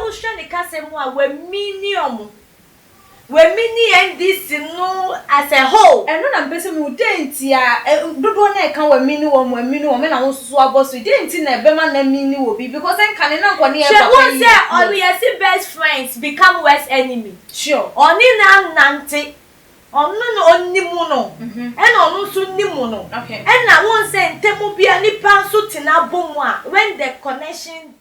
wohwe ne kasem a we minimum we mini NDC no as a whole eno na mpese mu denti a dodo na e kan we mini wo na wo susu aboso denti na ebe ma na mini wo bi because enka ne na nko ne e papa she say all we are best friends become worst enemy sure oni na nante onu no onimu no e na onu so nimu no okay e na won say ntemu bia nipa so tina bomu a when the connection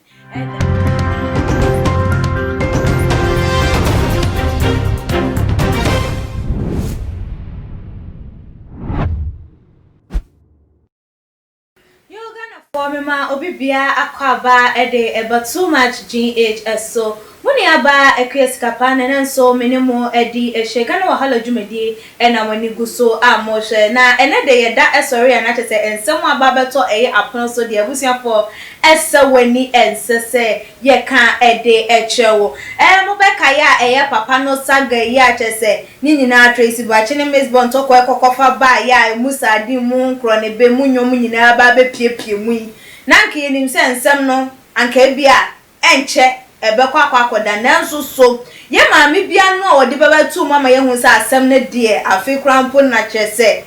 for me ma obibia akwaba ebe too much GHS so muni aba ekwesikapa na nso menemo edi ehega na wahala dwumadi na wani guso amoshe na ene de yeda esori na chese ensem aba beto eye apono so de abusuafo esa wani ensese ye kan ede echewo mo beka ya eye papa no saga ya chese ni nyina Tracy Bachi ne Mesbon to kokofa ba ya Musa adi mu nkro ne be munyom nyina ba be piepie mu na nke yenim se ensem no anka bia enche ebekwa akoda nanso so ye maami bia no wode bebatu mama ye hu se asem ne de afikrampo na chese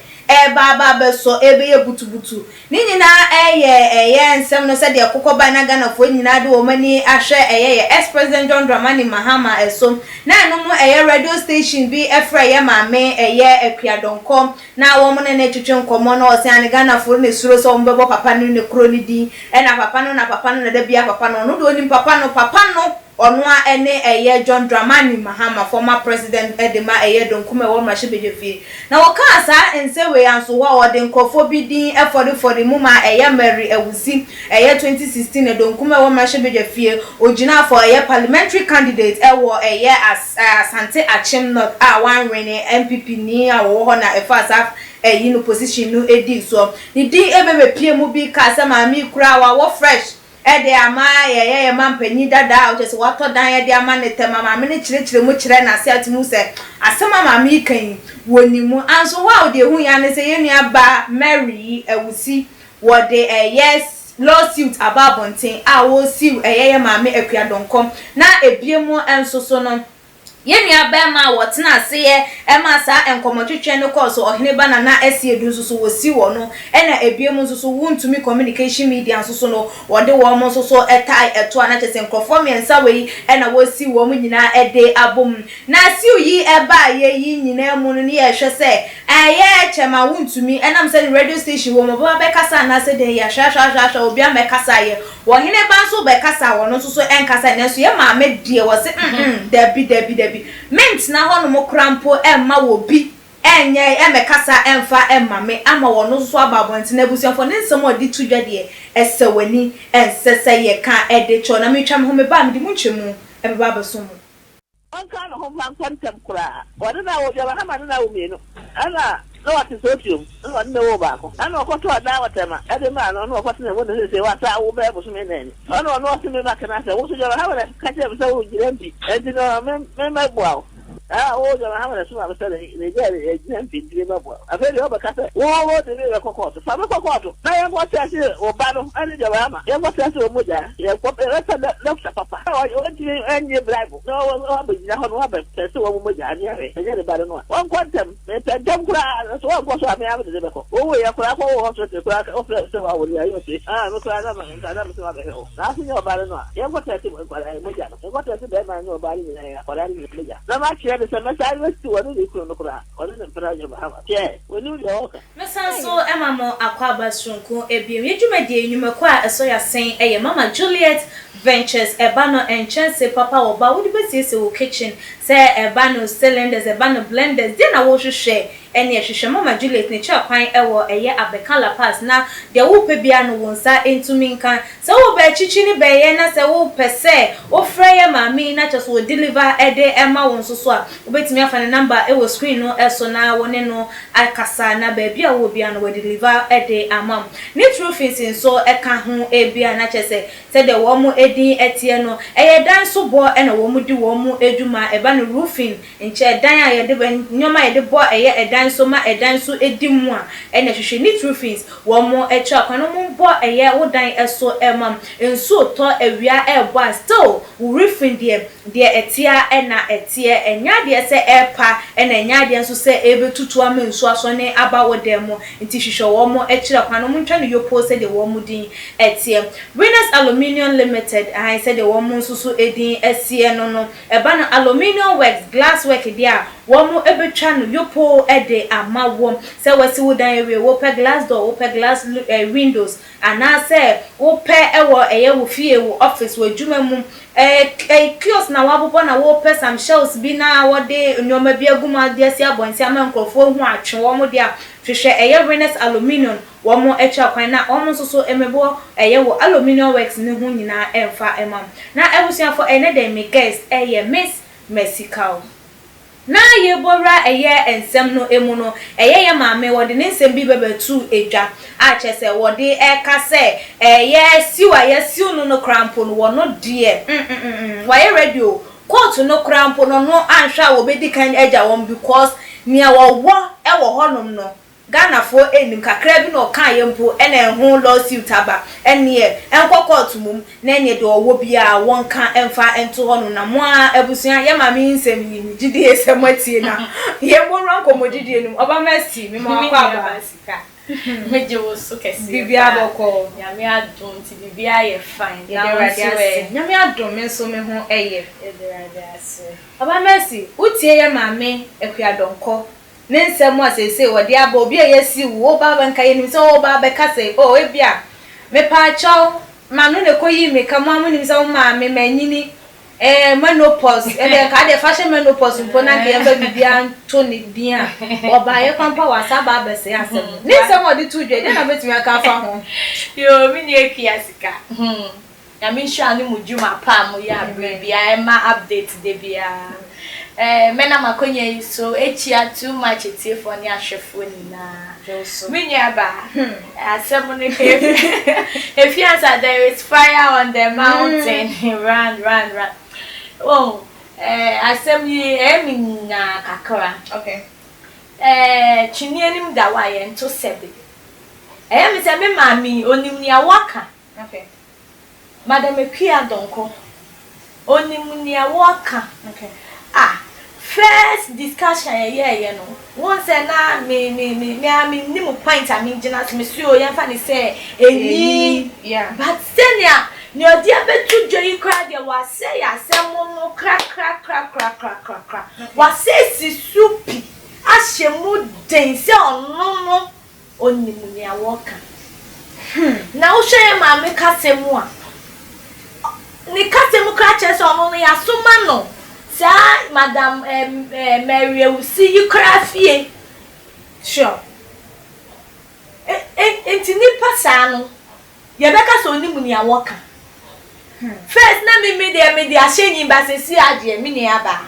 baba beso ebe ye butubutu ni nyina eye nsem no se de kokoba na Ghana fo nyina de wo mani ahwe eye ex president John Dramani Mahama eso na no mu radio station bi efra ye maame Akuadonkom na wo mo ne twetwe nkomo na o se an Ghana fo ne suro so mbebo papa no ne kro ni di na papa no na da bia papa no do ni papa no onwa ene John Dramani Mahama former president edema Donkum e wo ma hyebejefi na wo ka asa ense we anso wa ode nkofo bi din efori mu ma Mary Ewusi 2016 Donkum e wo ma hyebejefi ogina for parliamentary candidate wo Asante Achim North a wan rene MPP ni a wo ho na efasa no position no edi so ni din ebebe pie mu bi ka asa ma mi kura wa wo fresh ede ama ye mampanyi dada o tese wato dan ye de ama ne tema ma me ne chire mu chire na se atimu se asema ma me kan wonimu anso wa o de hu ya ne se ye nua ba Mary Ewusi wo de yes lawsuit ababonten a wo siw ye ma me Akuadonkom na ebiemu enso so no yenia bema wotena ase ye ema sa enkomotwetwe no course ohene bana na esiedu so wosi wo no ena ebiemu so wuntumi communication media so no wode wo mo so etai eto ana chese nkrofo miensa we ena wosi wo mu nyina ede abom na siu yi eba ye yi nyina mu no ye hwe se chema wuntumi ena mse radio station wo mo ba bekasa na se de ya hwa obi amekasa ye wo hene ba so bekasa wo no so enkasa na so ye ma me die wo se debi mint na hono mo krampo emma wo bi enye emekasa emfa emma me ama wo no so ababonti na busuafo ne nsem odi tudwade esewani ensese ye ka ede cho na metwam ho me ba me di munchemu emba baso mu anka no ho fan kwantem kura wode na wo bia na ma na wo mienu ana no what is opium no na wo ba ko ana okoto ada watema ede ma no okoto na wo de se wa ta wo ba bo so me nani ana no se me ba kana se wo so jara ha wala ka je se wo jirambi ede no me bo wo jara ha wala so ba se le je jirambi dire ba bo afeli o ba ka se wo de le kokoto fa ba kokoto na ye go se o ba no ani jara ma ye go se o moja ye ko pe resa left papa o ti enye bribe no wo ba jira ho no ba se o moja ani ave ye de ba no won kwantem me tem kura so wa go so ame ame de beko o ya kura ko ho so te kura o fle so wa wori ayo te no kura na ma na me so wa be ho na fi yo ba no ya go te ti mo kwala mo ja no go te ti be ma no ba ni na ya kwala ni me ja na ma kire de se me sa ri stu wa ni ku no kura o ni pra yo ba ha tie we ni yo ka me san so emamo akwaba sunku ebiem yedwumadi enyumako a eso ya sen Mama Juliet Ventures ebano enchanse papa oba wo de besiese wo kitchen se ebano cylinders ebano blenders de na wo hwehwe ene hwehwe Mama Juliet ne cha kwan ewo Abekala Pass na de wo pe bia no wonsa entumi nkan se wo ba chichi ni beye na se wo pese wo freye mami na just wo deliver ede ema won so a obetimi afa ne number ewo screen no eso na wone no akasa na ba bia wo bia no wo deliver ede amam ni true fixing so eka ho ebia na chese se de wo mu edin etie no dan so bo ena wo mu di wo mu eduma eba no roofing nche dan a ye de nyoma ye de bo dan edan so ma edan so edimu a ene hwehwe nitrofins wo mo echa kwano mo bo eye wodan eso emam enso to awia ebo still roofing de etia ena etie enya de se epa ena enya de nso se ebetutu am nso aso ne aba wodem nti hwehwe wo mo echira kwano mo ntwa no yopo se de wo mo din etie Winners Aluminium Limited I said the woman susu edin esie no eba no aluminium works glass work dia wo mo ebetwa no yopo ede amawo se wasi wodan ewe wo pe glass door wo pe glass windows ana se wo pe ewo eye wo fie wo office wo djuma mu kiosk na wabobo na wo pe some shelves bi na wo de nyoma bi aguma de ase abonsi amankrofo hu atwe wo mo dia hwehwe eye Winners Aluminium wo mo echa kwan na wo mo so emebo eye wo aluminium works ne hu nyina emfa emam na ebusuafo ene de me guest eye Miss Mercical na ye bora eye ensem no emu no eye ye maame wode ne nsem bi bebetu edwa a chese wode eka se eye siwa ye siu no krampo no wono de wa ye radio court no krampo no anhwa wo bedi kan eja won because nia wo ewo honom no Ghana for enim kakra bi no kan yempo ena ehu lawsuit aba ene enko court mum na enye de owo bia won kan emfa ento hono na mo a ebusuan ye ma mi nsem yimi gidi esem atie na ye mo ran ko mo gidi enum oba merci mi mo akwa aba sika meje wo so kesi bibia boko nyame adom ti bibia ye fine na radio nyame adom nso me ho eye radio ase oba merci utie ye maame ekuadonko Nensemo asese wodi aba obi ayesi wo baba nka yenim se wo baba ka se o ebia me pa chaw manu ne koyi me ka mamu nim se wo ma me manyini menopause ele ka de fashion menopause mpo na ke ba bibia to ne bia oba ye kwampa wasa baba se asem nensemo odi tudwe de na betumi aka fa ho yo mi ne kiasika ya mi sha ni mujuma pa mo ya bibia e ma update de bia mena makonye so echia too much etie for ni ahwefo ni na minya ba asem ni if you answer there is fire on the mountain run oh asem ni eminya kakra okay chini enim da wa ye nto sebe mi se me mami onim ni awaka okay madam Ekia Donko onim ni awaka okay first discussion yeah no one say na me ni mo point I mean just me see o yan fa ni say eni yeah but senior ni odi abetu dweri kra de wa say ya asem no kra wa say si supi ahye den say onu no oni mu ni awoka na wo hwe ma me kasemu a ni kasemu kra che so onu ya suma no Madam Mary will see you crafty. Sure. Entini pasano. Yebeka so ni muni awoka. First na me de ashenyi ba se si ade me ni aba.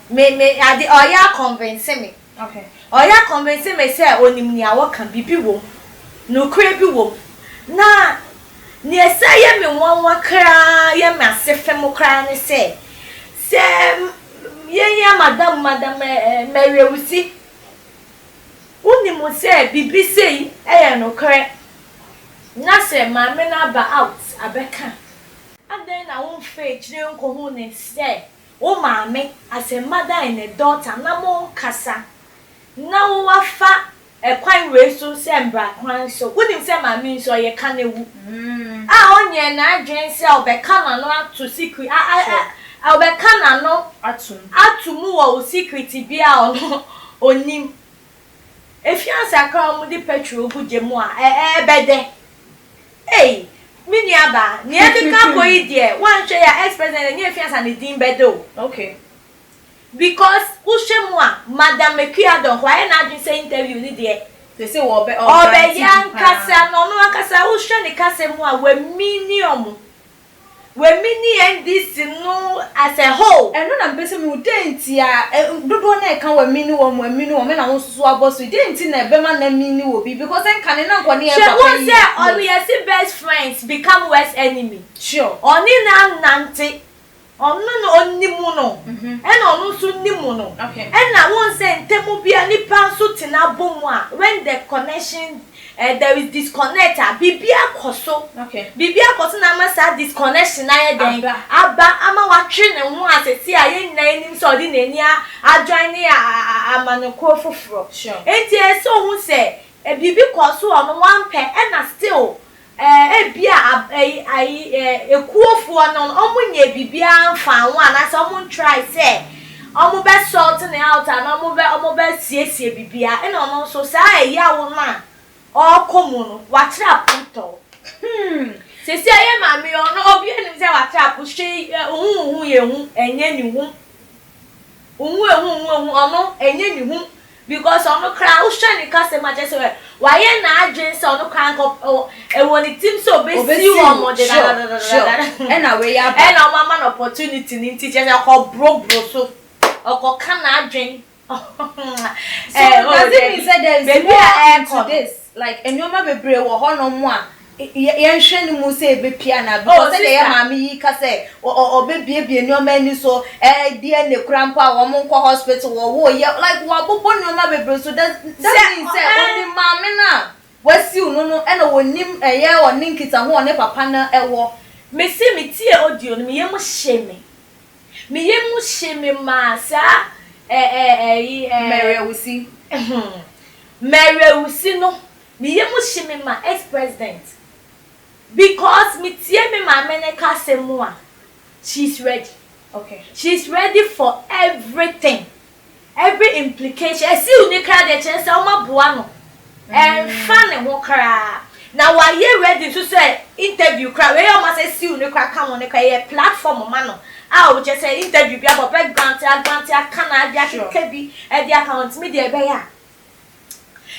Me ade oya convince me. Okay. Oya convince me say oni muni awoka bibi wo. No kra bi wo. Na ni esa ye me wonwa kra ye me asefem kra ni say yenya madam Mary Wusi uni mo se bibi sei no kre na se ma me na ba out abeka adan na won fe kire nko hu ne se wo ma me as a mother and a daughter na mo kasa na wo wafa kwan we so se mbra kwan so uni se ma me so ye ka na wu onye na adwen se obeka na no ato secret Obeka na no atumu wo secret bia ono onim efiansa aka mu di petrol buje mu a bede mini aba ni edika boy die wan hwe ya ex-president ni efiansa ni din bedo okay because ushemu a Madam Ekia Donko I na do say interview ni die they say wo be yan kasa no akasa uhwe ni kasa mu a we minimum when mini and this no as a whole and no na mpese mu denti a dodo na e kan wa mini wo me na wo susu aboso denti na be ma na mini wo bi because en kan na nko ne e papa yi say we are best friends become worst enemy sure oni na nante no onimu no and onu so nimu no okay and na won say ntemu bia nipa so tina bomu a when the connection there is disconnect bibia koso okay bibia koso na ma sa disconnection na ye den aba ama wa twe ne ho asesi a ye nyina enim so di na ni adwan ne amanoko foforo sure enti eso hu say bibi koso ono wan pe and na still bia ekuofo no omunye bibia amfa ho ana so omun try say omu be sort ne out and omu be siesie bibia and ono so say ya wo na okomu no watra puto sesi aye mami ono obi enu say watra pu hwe hu ye hu enye ni hu hu ono enye ni hu because ono kra wo hwe ni kase ma je say wa ye na adwen say ono kra nko e woni tim so be si wo mo de da na we ya ba na mama no opportunity ni teacher say ko bro so oko kana adwen so does it mean say there is more to this like enyoma bebre wo hono mo a yenhwe ni mu say be pia na because say dey mama yi ka say obebiebie enyoma ni so DNA krampo a wo mo nko hospital wo ye like wo bobo enyoma bebre so that mean say only mama na wasi unu no e na wonim ye woni nkita ho ne papa na ewo me see me tie audio no me yem sheme ma sa Merewusi no me yem sheme ma ex president because me tie me ma meneka semu a she's ready okay she's ready for everything every implication I see unika de chance o maboa no fa ne ho kra na wa ye ready to say interview kra we o ma say see unika ka mo ne ka ye platform ma no we just say interview bi about background kana dia ke bi e dia account me dey be ya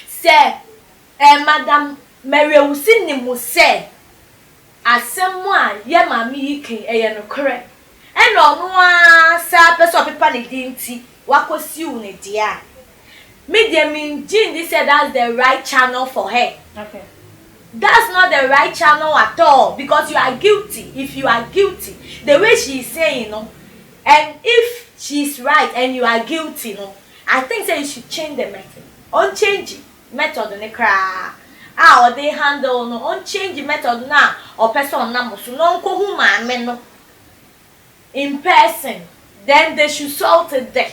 say madam Merewusi ni mu say asemu a ye mami yike eye no kre e no no a sa person people ne dinti wakosi u ne dia me dey mean Jin said that's the right channel for her okay that's not the right channel at all because you are guilty if you are guilty the way she is saying no and if she's right and you are guilty no I think say you should change the method on change method ne kra or they handle no on change method na or person na mo so no nko hu maame no in person then they should sort it there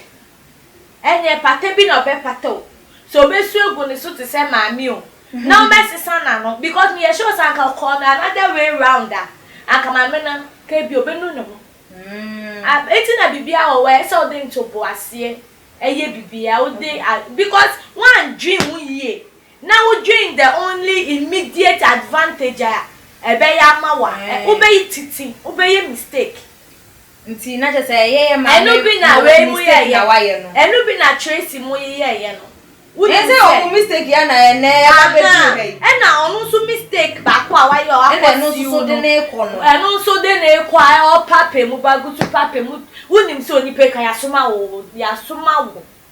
and ye pate bi no be pato so be su egu ni so to say maame o no mercy sana no because me sure sanka call another way round that aka maame na ke bi obenu ne ho eti na bibia o we so dey to boase eye bibia o dey because one dream ye now dream the only immediate advantage ebe ya mawa obey titi obey mistake nti na je say ye ma enu bi na we mu ye no enu bi na Tracy mu ye no yes say o mistake ya na ene ya be ju e na onu so mistake ba kwa wa yo akwasi so de na ekọ no enu so de na ekọ o papa mu ba gutu papa mu unim so nipa kan ya soma wo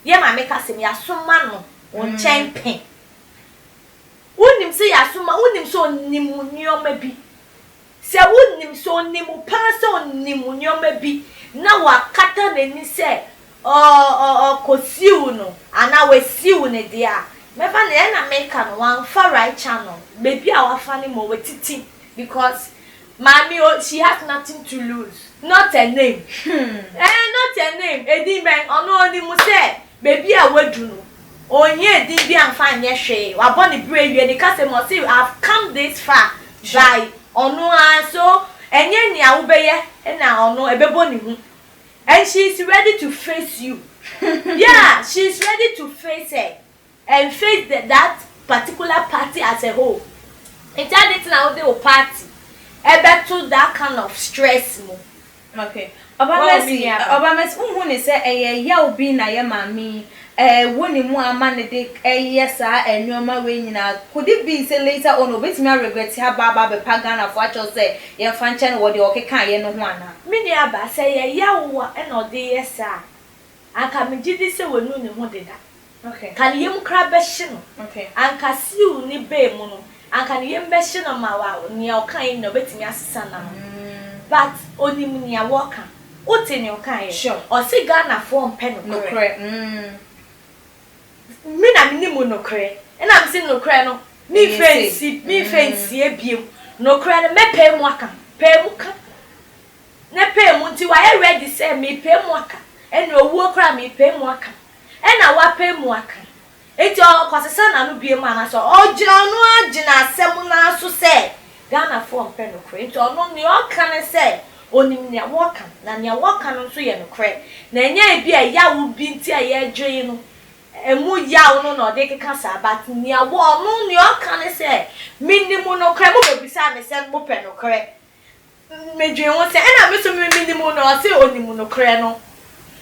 ye ma me ka sem ya soma no on champion unim se ya soma unim so nimu nyoma bi se unim so nimu pa so nimu nyoma bi na wakata na ni se kosiu no ana we siu ne dia me fa na make no one for right channel baby a wafa ni mo wetiti because mommy she has nothing to lose not a name not a name edi men ono oni mu se baby a wadu no onye edi bi amfa nye hwe wa boni brave ni ka se mo say I've come this far by ono so enye ni a wo beye na ono ebebo ni hu and she's ready to face you. Yeah, she's ready to face her and face that particular party as a whole. It's now the party. Ebe to that kind of stress mo. Okay. Obamesi unhu ne se ya obi na ye mami woni mu amane de yesa enwoma we nyina could it be say later on obetimi regret ha baba be pagana for actually say ye fa nche no wo de okeka ye no ho ana me ni aba say ye ya wo e no de yesa aka me gidi se wonu ne ho de da okay kan ye mu kra be hye no okay anka siu ni be mu no anka ne ye be hye no ma wa ni o kan no betimi asesa na but oni mu ni awoka Uti ni okaye. Sure. Or si Ghana form pen No no cre. Me na minimu no kre. And I'm saying no kre no. Me fancy ebiem. No kre no me pay mu aka. Pay mu ka. Na pay mu nti why ready say me pay mu aka. And owu kra me pay mu aka. And na wa pay mu aka. Eti o kwasesa na no biem ana so ogina no agina asem na so say Ghana form pen no kre. Nti ono ni o kan say onim nya woka na nya woka no so ye no kre. Na enya bi a ya wo bi nti a ye dwe no emu yaw no no de keka sa but nia wo no ni o kan say minimu no kre mo bebisa me say mo pe no kre medwe won say na me so minimu no say onimu no kre no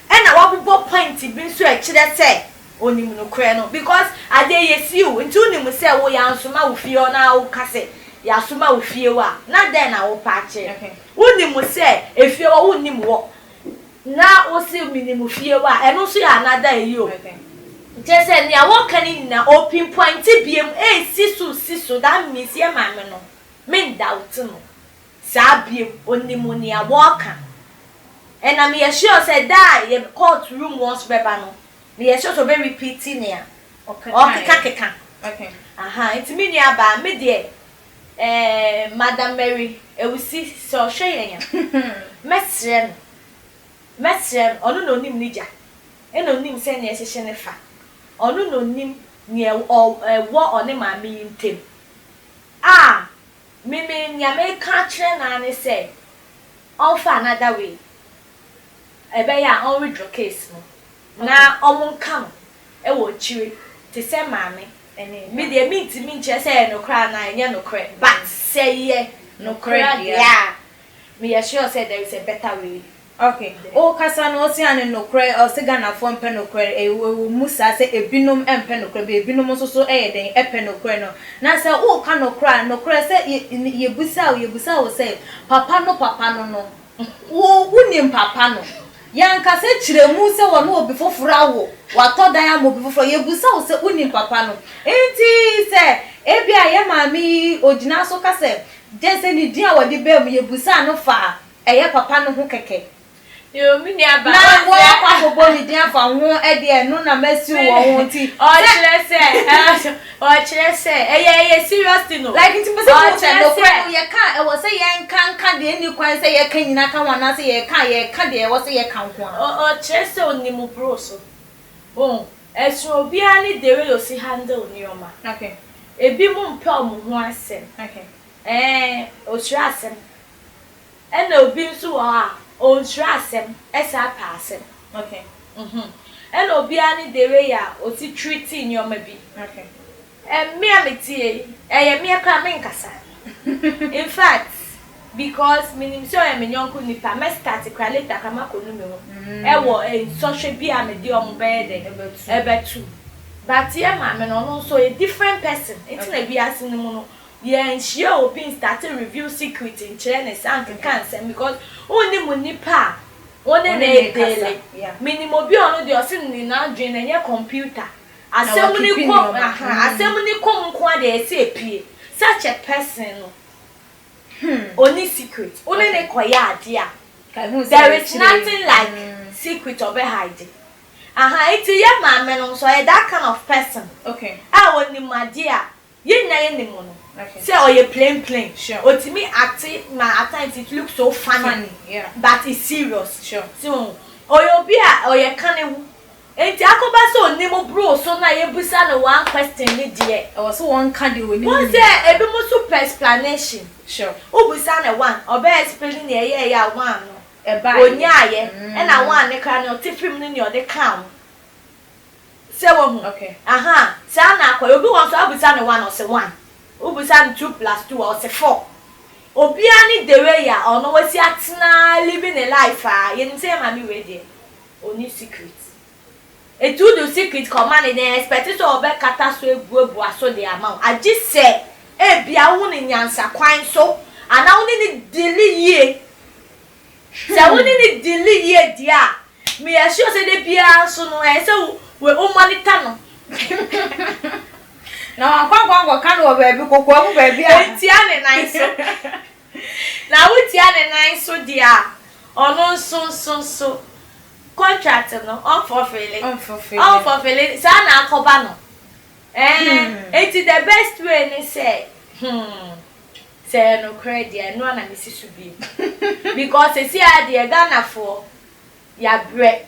na wa bobo point bi so e kire say onimu no kre no because ade yesi o nti onimu say wo ya nsoma wo fie na wo kase ya soma wo fie wa na den na wo pa che onimu say efie wo onimu wo na wo say minimu fie wa eno so ya another yi o just say nia wo kan ni na open point biem sisu that means ye mame no me doubt no sa biem onimu nia wo kan and am ye sure say that ye court room once beba no me ye sure to be repeating ya okay okay it me nia ba me de Madam Mary ewusi so hwe yen mesrem onu no nim nija eno nim se na ehye ne fa onu no nim ni wo oni ma mi ntem me nya me ka kire na ne say on fa another way ebe ya on withdraw case no na omun kan e wo chire te se maame me de me ntimi nche say no kra na enye no kra but say ye no kra yeah me sure say there is a better way. Okay. O kasa no si ane no kre o se Ghana fo mpe no kre musa se ebinom empe no kre be ebinom so den epe no kre no na se o ka no kre se ye busa o se papa no wo unim papa no yanka se kiremu se wo no obi foforo awo wato dan am obi foforo ye busa o se unim papa no enti se ebia ye maami ogina so ka se je se ni dia wodi be mu ye busa no fa eye papa no ho keke yo mi ni aba na wo kwa bobo mi dia fa ho e de no na mesi wo ho ti o chire se eye serious thing no like nti pese ko no kwa ye ka e wo se ye nka de ni kwan se ye ka nyina ka wana se ye ka de wo se ye ka nko o chire se onimu bro so esu obi ani de we yo si handle ni oma okay ebi mu mpe o mu ho asem okay o chire asem e na obi nso wo on trasem esa passem okay and obiani dewe ya o ti treat in your maybe okay me ameti me akra me nkasa in fact because minim so me nyonko nipa me start kra later kama konu me ho wo social bi amedi o mbe de ebetu but ye ma me no so a different person it's na bi asinu mu no yeah, she open started review secret in China and cancer because only munipa only daily minimum be on the osin ni na drain and your computer assembly come kwa de say such a person only secret only ne koya dia there is nothing like secret of a hiding it ya ma me no so that kind of person okay woni madia ye na ni mo no say or you plain sure otimi acting at times it looks so funny yeah but it's serious sure so oyobi a oye kanewu enti akoba so onimo bro so na ye busa no one question ni de I was so one can do we one say ebi mo super explanation sure obusa na one obe explain na ye ya one no e ba onyaye e na one ne kra no tifim ni o de kan say wo okay sa na akwa obi won so abusa na one o say one ubusan 2 + 2 or 4 obiani dewe ya ono wasi atna living a life yen say mami we dey oni secret etu do secret command dey expect to obe kata so ebu aso dey amount agi say e bia wo ni nyansa kwan so ana wo ni deli ye say wo ni deli ye dia me assure say dey bia so no e say we o monitor no na kwankwa kan wo baby kokwa mu baby tia ne nan so na wo tia ne nan so dia ono so contract no unfulfilling sa na akoba no it is the best way ni say say no credit no na misi subi because see ade Ghana for ya bre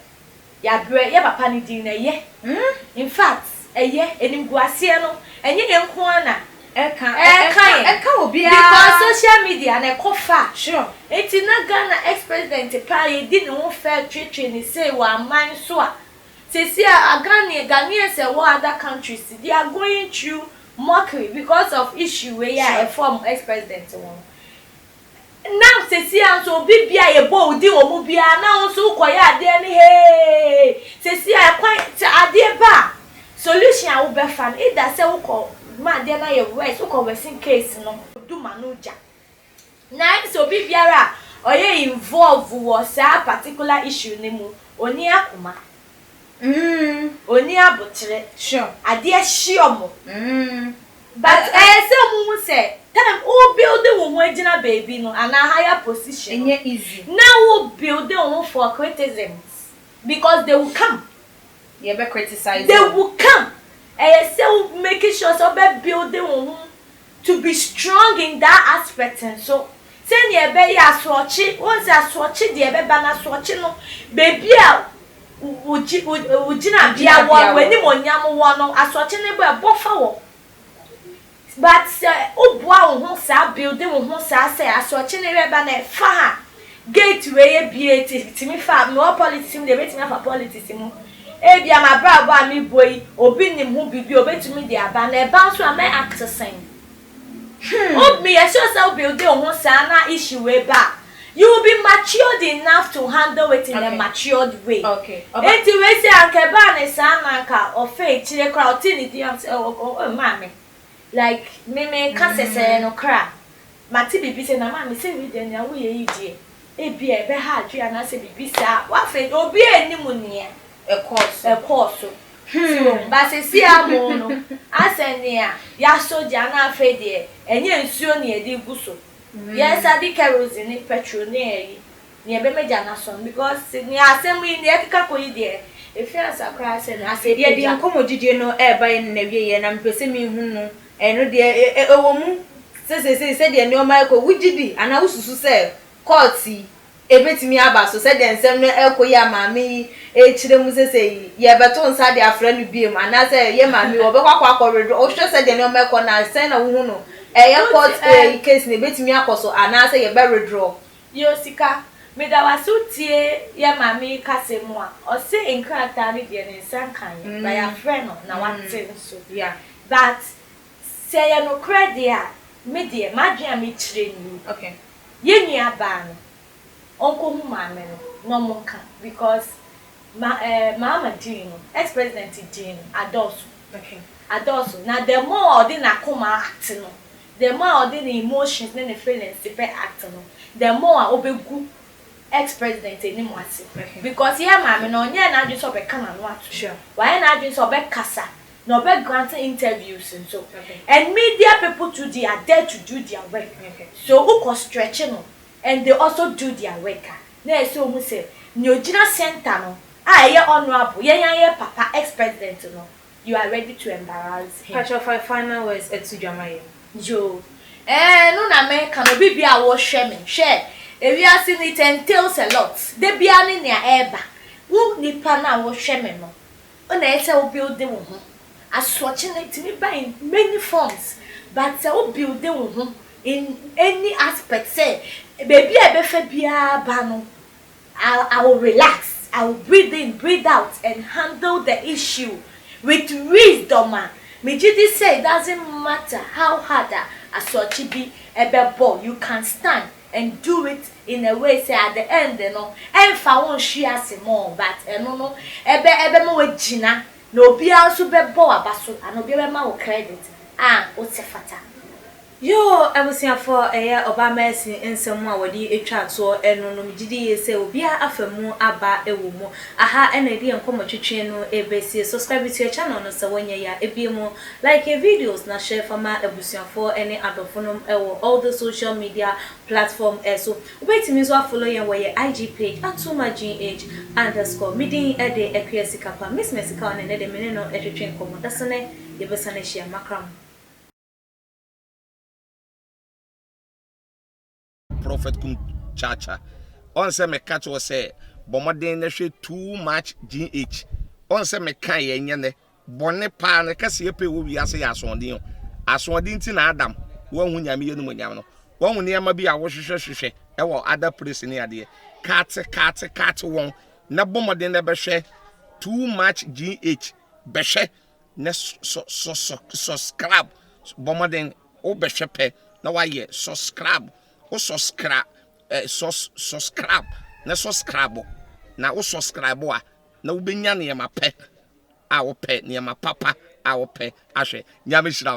ya papa ni din na ye in fact enimguase no enye yenko na eka obi because social media na kofa sure eti na Ghana ex-president pa ye di ne ho fair twetwe ni say wa man so a see a Ghanaians and other countries they are going through mockery because of issue where a form ex-president one now see so bibia ye bo di omu bia now so koya ade ni hey see quite ade ba solution a wo be fan either say wo ko ma de na ye west wo ko worsen case no do manager na so bibiara oye involve was a particular issue ni mu oni akuma oni abotre sure ade hiomo but say mu say time o build wo ho agina baby no and a higher position enye easy now wo build wo for criticisms because they will come you be criticize they will come say making sure so be building wo to be strong in that aspect and so say ne be ya sochi once sochi de be ba na sochi no baby a ujina bia wo weni monyam wo no asochi ne be bofa wo but obua wo ho sa building wo ho sa say asochi ne be ba na fa ha gateway bia timi fa no politics dem be timi fa politics mu ebia ma brabo ami boy obi nim hu bibi obetumi de aba na e ba so am accessing me yourself building ho sa na issue we ba you will be matured enough to handle it in a matured way. Okay. Enti we say anke ba ne sa na ka of faith chire kra otini di am say mama like me ka sese no kra mati bibi say na mama say we dey na we ye die e bi e be ha adwe na say bibi sa wa fe obi animu ne a course so ba se si amo no asene a ya soja na fe de enye nsuo ne edi guso yes adi kerosene petrol ne e be meja na so because ni asem ni e kika koyi de e fi asakra se na ase ye di nkomodidie no e ba ye na wie ye na mpese mi hu no e no de ewo mu se de ne o ma ko wugidi ana ususu se court ebetimi aba so se de nsem no ekoyi amame e chire mu se ye beto nsa de afra no biem ana se ye mame wo be kwakwa redo o hwe se de ne o ma ko na se na wu hu no ye court case ne betimi akoso ana se ye be redraw yo sika me da wasutie ye mame kasemu a o se enkrata ne de ne nsankan by a friend na wate so yeah but say ye no credit a me de madua me chire ni okay ye nua ba no onko hu mame no monka because mama Dino ex-president Dino adosu okay adosu na the more the na koma act no the more the emotions and the feelings the act no the more obegu ex-president ni mo ase because here mame no nya na adwe so be kana no atu sure why na adwe so be kasa no be grant interviews and so and media people too they are there to do their work so who can stretch no and they also do their work na so who say ni ogina center no ye honorable ye papa ex-president no you are ready to embarrass him patch of final words etu jamaye yo no na me kan obi bia wo hwe me hwe ewi ase it entails a lot de bia ne na eba wo nipa na wo hwe me no o na ese wo build wo ho asfortunately me by in many forms but wo build wo ho in any aspect say baby e be fa bia ba no I will relax. I will breathe in, breathe out, and handle the issue with wisdom. Me just say it doesn't matter how hard a such be a ball, you can stand and do it in a way say at the end, you know, and for one share some more, but no, ebe mo jina, no be also be ball abaso, and no be ma credit. What's a fata? Yo, abusiafo Obama esi nsemu a wodi etwa to eno no migidi yese obia afamu aba ewo mu aha ena di enkomo twetwe no ebesi subscribe to your channel no se wonye ya ebiemu like videos na share fama abusiafo ene adofonom ewo all the social media platform so obetimi so follow yen wo ye IG page @tumagh_ midin ede ekwesikapa miss mesika on ene de mene no etwetwe enkomo dasene yebesane share makram. Prophet Kum Chacha. On se me catch was say, Bomaden na hwe too much GH. On se me kan ye nyene, bone pa na kase ye pe wo wi ase ya asondin. Asondin ti na Adam, wo hu nyame ye no nyam no. Wo hu ne ma bi a wo hwehwehwehwe e wo other place ni ade. Kat won na bomaden na be hwe too much GH. Be hwe na subscribe. Bomaden o be hwe pe na wa ye subscribe. O subscribe na subscribe na o subscribe a na wo benya ne ma pe a wo pe ne ma papa a wo pe ahwe nyame shira